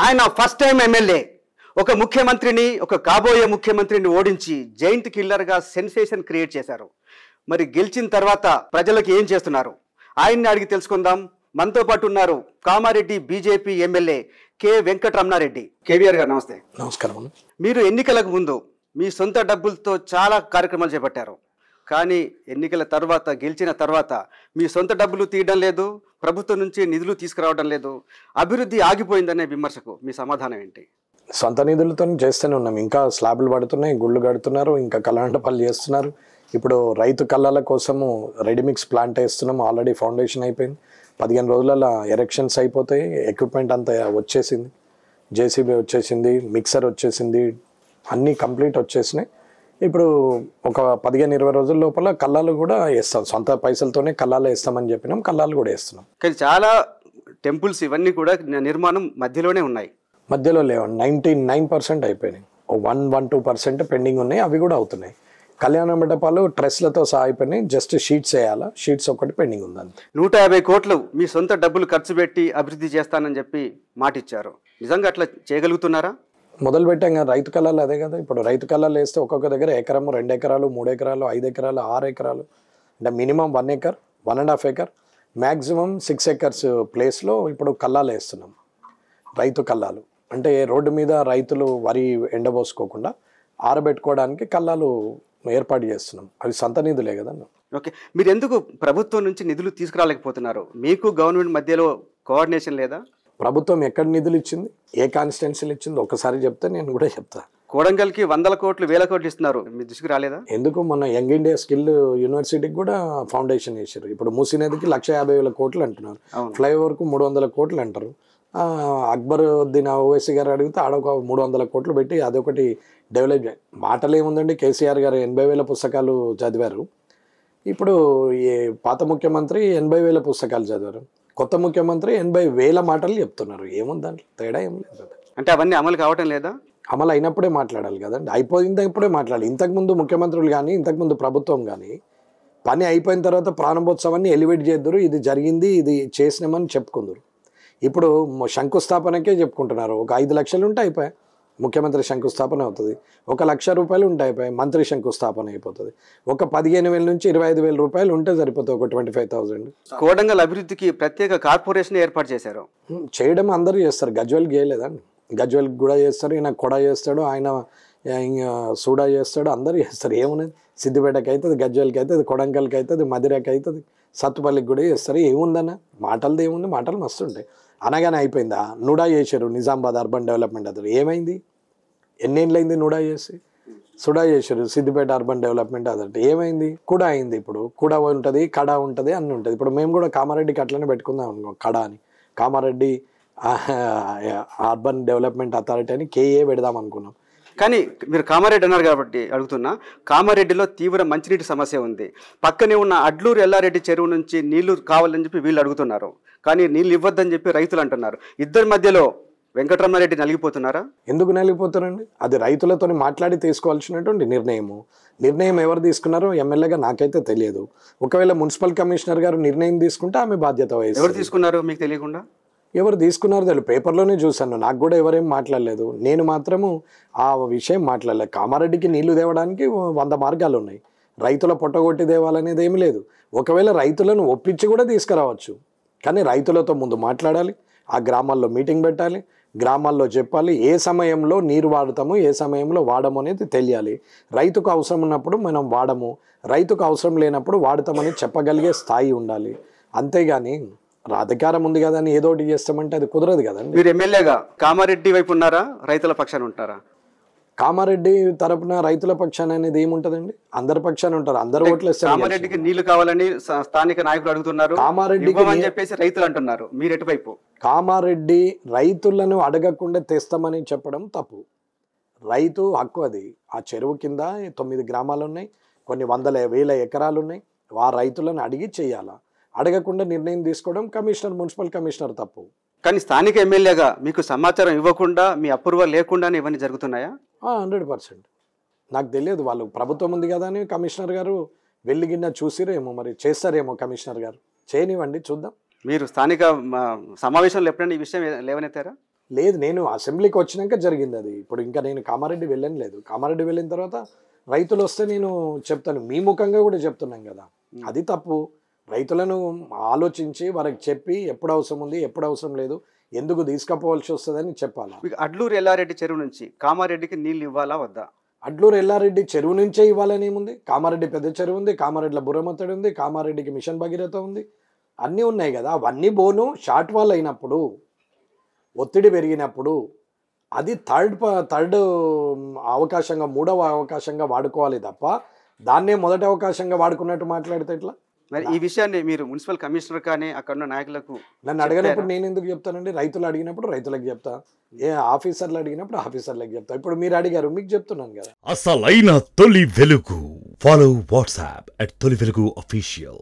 ఆయన first time MLA ఒక ముఖ్యమంత్రిని ఒక కాబోయే ముఖ్యమంత్రిని ఓడించి జైంట్ కిల్లర్గా సెన్సేషన్ క్రియేట్ చేశారు. మరి గెలిచిన తర్వాత ప్రజలకు ఏం చేస్తున్నారు ఆయన్ని అడిగి తెలుసుకుందాం. మనతో పాటు ఉన్నారు Kamareddy BJP MLA K Venkataramana Reddy. KVR గారు నమస్తే. నమస్కారం. మీరు ఎన్నికలకు ముందు మీ సొంత డబ్బులతో చాలా కార్యక్రమాలు చేపట్టారు. కానీ ఎన్నికల తర్వాత గెలిచిన తర్వాత మీ సొంత డబ్బులు తీయడం లేదు, ప్రభుత్వం నుంచి నిధులు తీసుకురావడం లేదు, అభివృద్ధి ఆగిపోయిందనే విమర్శకు మీ సమాధానం ఏంటి? సొంత నిధులతో చేస్తూనే ఉన్నాం. ఇంకా స్లాబ్లు పడుతున్నాయి, గుళ్ళు కడుతున్నారు, ఇంకా కళ్యాణ పనులు చేస్తున్నారు. ఇప్పుడు రైతు కళ్ళల కోసము రెడీమిక్స్ ప్లాంట్ వేస్తున్నాము. ఆల్రెడీ ఫౌండేషన్ అయిపోయింది. 15 రోజులలో ఎరెక్షన్స్ అయిపోతాయి. ఎక్విప్మెంట్ అంతా వచ్చేసింది, జేసీబీ వచ్చేసింది, మిక్సర్ వచ్చేసింది, అన్నీ కంప్లీట్ వచ్చేసినాయి. ఇప్పుడు ఒక 15-20 రోజుల లోపల కళ్ళాలు కూడా వేస్తాం. సొంత పైసలతోనే కళ్ళాలు వేస్తామని చెప్పినాం. కళ్ళాలు కూడా వేస్తున్నాం. కానీ చాలా టెంపుల్స్ ఇవన్నీ కూడా నిర్మాణం మధ్యలోనే ఉన్నాయి. మధ్యలో లేవు. 99% అయిపోయినాయి. 1-2% పెండింగ్ ఉన్నాయి. అవి కూడా అవుతున్నాయి. కళ్యాణ మండపాలు ట్రెస్లతో సహా అయిపోయినాయి. జస్ట్ షీట్స్ వేయాలా, షీట్స్ ఒకటి పెండింగ్ ఉందని. 150 కోట్లు మీ సొంత డబ్బులు ఖర్చు పెట్టి అభివృద్ధి చేస్తానని చెప్పి మాట ఇచ్చారు. నిజంగా అట్లా చేయగలుగుతున్నారా? మొదలు పెట్టాం కదా రైతు కళాలు. అదే కదా ఇప్పుడు రైతు కళాలు వేస్తే ఒక్కొక్క దగ్గర ఎకరము, 2 ఎకరాలు, 3 ఎకరాలు, 5 ఎకరాలు, 6 ఎకరాలు, అంటే minimum 1 acre, 1.5 acre, maximum 6 acres ప్లేస్లో ఇప్పుడు కళ్ళాలు వేస్తున్నాం. రైతు కళ్ళాలు అంటే రోడ్డు మీద రైతులు వరి ఎండబోసుకోకుండా ఆరబెట్టుకోవడానికి కళ్ళాలు ఏర్పాటు చేస్తున్నాం. అవి సొంత నిధులే కదన్న. ఓకే, మీరు ఎందుకు ప్రభుత్వం నుంచి నిధులు తీసుకురాలేకపోతున్నారు? మీకు గవర్నమెంట్ మధ్యలో కోఆర్డినేషన్ లేదా? ప్రభుత్వం ఎక్కడ నిధులు ఇచ్చింది, ఏ కాన్స్టిట్యున్సీలు ఇచ్చింది ఒకసారి చెప్తే నేను కూడా చెప్తా. కోడంగల్కి 100 కోట్లు 1000 కోట్లు ఇస్తున్నారు, మీ దృష్టికి రాలేదా? ఎందుకు మన యంగ్ ఇండియా స్కిల్ యూనివర్సిటీకి కూడా ఫౌండేషన్ వేసారు. ఇప్పుడు మూసీ నదికి 1,50,000 కోట్లు అంటున్నారు. ఫ్లైఓవర్కు 300 కోట్లు అంటారు. అక్బరుద్దీన్ ఓవైసీ గారు అడిగితే ఆడొక 300 కోట్లు పెట్టి అదొకటి డెవలప్ మాటలు ఏముందండి. కేసీఆర్ గారు 80,000 పుస్తకాలు చదివారు. ఇప్పుడు ఈ పాత ముఖ్యమంత్రి 80,000 పుస్తకాలు చదివారు. కొత్త ముఖ్యమంత్రి 80,000 మాటలు చెప్తున్నారు. ఏముందండి, తేడా ఏం లేదు. అంటే అవన్నీ అమలు కావటం లేదా? అమలు అయినప్పుడే మాట్లాడాలి కదండి. అయిపోయినప్పుడే మాట్లాడాలి. ఇంతకుముందు ముఖ్యమంత్రులు కానీ ఇంతకుముందు ప్రభుత్వం కానీ పని అయిపోయిన తర్వాత ప్రారంభోత్సవాన్ని ఎలివేట్ చేద్దరు. ఇది జరిగింది, ఇది చేసినామని చెప్పుకుందరు. ఇప్పుడు శంకుస్థాపనకే చెప్పుకుంటున్నారు. ఒక 5 లక్షలు ఉంటే అయిపోయాయి, ముఖ్యమంత్రి శంకుస్థాపన అవుతుంది. 1,00,000 రూపాయలు ఉంటే అయిపోయాయి, మంత్రి శంకుస్థాపన అయిపోతుంది. ఒక 15,000 నుంచి 25,000 రూపాయలు ఉంటే సరిపోతుంది. ఒక 25,000. కోడంగల్ అభివృద్ధికి ప్రత్యేక కార్పొరేషన్ ఏర్పాటు చేశారు. చేయడం అందరూ చేస్తారు. గజ్వెల్కి చేయలేదండి. గజ్వెల్కి కూడా చేస్తారు. ఈయన కొడ చేస్తాడు, ఆయన సూడా చేస్తాడు, అందరూ చేస్తారు. ఏమున్నది, సిద్దిపేటకి అవుతుంది, గజ్వెల్కి అవుతుంది, కొడంగల్కి అవుతుంది, మధిరకి అవుతుంది, సత్తుపల్లికి కూడా చేస్తారు. ఏముందన్న, మాటలది ఏముంది, మాటలు మస్తు ఉంటాయి. అనగానే అయిపోయిందా? నూడా చేశారు నిజామాబాద్ అర్బన్ డెవలప్మెంట్. అతను ఏమైంది, ఎన్నేళ్ళైంది నూడా చేసి? సుడా చేశారు సిద్దిపేట అర్బన్ డెవలప్మెంట్. అదంటే ఏమైంది? కూడా అయింది. ఇప్పుడు కూడా ఉంటుంది, కడ ఉంటుంది, అన్నీ ఉంటుంది. ఇప్పుడు మేము కూడా కామారెడ్డికి అట్లనే పెట్టుకుందాం అనుకో, కడ అని. కామారెడ్డి అర్బన్ డెవలప్మెంట్ అథారిటీ అని కేఏ పెడదాం అనుకున్నాం. కానీ మీరు కామారెడ్డి అన్నారు కాబట్టి అడుగుతున్నా, కామారెడ్డిలో తీవ్ర మంచినీటి సమస్య ఉంది. పక్కనే ఉన్న అడ్లూరు ఎల్లారెడ్డి చెరువు నుంచి నీళ్లు కావాలని చెప్పి వీళ్ళు అడుగుతున్నారు. కానీ నీళ్ళు ఇవ్వద్దని చెప్పి రైతులు అంటున్నారు. ఇద్దరి మధ్యలో వెంకటరమణారెడ్డి నలిగిపోతున్నారా? ఎందుకు నలిగిపోతారండి? అది రైతులతో మాట్లాడి తీసుకోవాల్సినటువంటి నిర్ణయం ఎవరు తీసుకున్నారో ఎమ్మెల్యేగా నాకైతే తెలియదు. ఒకవేళ మున్సిపల్ కమిషనర్ గారు నిర్ణయం తీసుకుంటే ఆమె బాధ్యత వహిస్తారు. ఎవరు తీసుకున్నారు మీకు తెలియకుండా? ఎవరు తీసుకున్నారో తెలియదు. పేపర్లోనే చూశాను. నాకు కూడా ఎవరేం మాట్లాడలేదు. నేను మాత్రము ఆ విషయం మాట్లాడలేదు. కామారెడ్డికి నీళ్లు తేవడానికి 100 మార్గాలు ఉన్నాయి. రైతుల పొట్టగొట్టి తేవాలనేది ఏమి లేదు. ఒకవేళ రైతులను ఒప్పించి కూడా తీసుకురావచ్చు. కానీ రైతులతో ముందు మాట్లాడాలి, ఆ గ్రామాల్లో మీటింగ్ పెట్టాలి, గ్రామాల్లో చెప్పాలి ఏ సమయంలో నీరు వాడతాము, ఏ సమయంలో వాడము అనేది తెలియాలి. రైతుకు అవసరం ఉన్నప్పుడు మనం వాడము, రైతుకు అవసరం లేనప్పుడు వాడతామని చెప్పగలిగే స్థాయి ఉండాలి. అంతేగాని అధికారం ఉంది కదా అని ఏదో ఒకటి చేస్తామంటే అది కుదరదు కదండి. మీరు ఎమ్మెల్యేగా కామారెడ్డి వైపు ఉన్నారా, రైతుల పక్షాన ఉంటారా? కామారెడ్డి తరపున రైతుల పక్షాన అనేది ఏముంటదండి? అందరి పక్షాన ఉంటారు. అందరు ఓట్లు వేస్తారు. కామారెడ్డికి నీళ్లు కావాలని స్థానిక నాయకులు అడుగుతున్నారు, కామారెడ్డికి అని చెప్పేసి రైతులు అంటున్నారు. మీరు ఎటువైపు? కామారెడ్డి రైతులను అడగకుండా తెస్తామని చెప్పడం తప్పు. రైతు హక్కు అది. ఆ చెరువు కింద 9 గ్రామాలు ఉన్నాయి, కొన్ని 100,000 ఎకరాలు ఉన్నాయి. ఆ రైతులను అడిగి చేయాలా, అడగకుండా నిర్ణయం తీసుకోవడం మున్సిపల్ కమిషనర్ తప్పు. కానీ స్థానిక ఎమ్మెల్యేగా మీకు సమాచారం ఇవ్వకుండా, మీ అప్రూవల్ లేకుండానే ఇవన్నీ జరుగుతున్నాయా? 100%. నాకు తెలియదు. వాళ్ళు ప్రభుత్వం ఉంది కదా అని కమిషనర్ గారు వెళ్ళిగిన్న చూసిరేమో, మరి చేస్తారేమో కమిషనర్ గారు. చేయనివ్వండి, చూద్దాం. మీరు స్థానిక సమావేశంలో ఎప్పుడైనా ఈ విషయం లేవనెత్తారా? లేదు, నేను అసెంబ్లీకి వచ్చినాక జరిగింది అది. ఇప్పుడు ఇంకా నేను కామారెడ్డి వెళ్ళను లేదు. కామారెడ్డి వెళ్ళిన తర్వాత రైతులు వస్తే నేను చెప్తాను, మీ ముఖంగా కూడా చెప్తున్నాం కదా, అది తప్పు. రైతులను ఆలోచించి వారికి చెప్పి ఎప్పుడు అవసరం ఉంది, ఎప్పుడు అవసరం లేదు, ఎందుకు తీసుకుపోవాల్సి వస్తుందని చెప్పాలి. మీకు అడ్లూరు ఎల్లారెడ్డి చెరువు నుంచి కామారెడ్డికి నీళ్ళు ఇవ్వాలా వద్దా? అడ్లూరు ఎల్లారెడ్డి చెరువు నుంచే ఇవ్వాలని ఏముంది? కామారెడ్డి పెద్ద చెరువు ఉంది, కామారెడ్డిలో బుర్రమత్తడి ఉంది, కామారెడ్డికి మిషన్ భగీరథ ఉంది, అన్నీ ఉన్నాయి కదా. అవన్నీ బోను షార్ట్ వాల్ అయినప్పుడు, ఒత్తిడి పెరిగినప్పుడు అది థర్డ్ అవకాశంగా, మూడవ అవకాశంగా వాడుకోవాలి తప్ప దాన్నే మొదటి అవకాశంగా వాడుకున్నట్టు మాట్లాడితే ఎట్లా? మరి ఈ విషయాన్ని మీరు మున్సిపల్ కమిషనర్ కానీ అక్కడ ఉన్న నాయకులకు నన్ను అడిగినప్పుడు నేను ఎందుకు చెప్తానండి? రైతులు అడిగినప్పుడు రైతులకు చెప్తా, ఆఫీసర్లు అడిగినప్పుడు ఆఫీసర్లకు చెప్తా. ఇప్పుడు మీరు అడిగారు, మీకు చెప్తున్నాను కదా. అసలైన తొలి వెలుగు. ఫాలో వాట్సాప్ @తొలి వెలుగు official.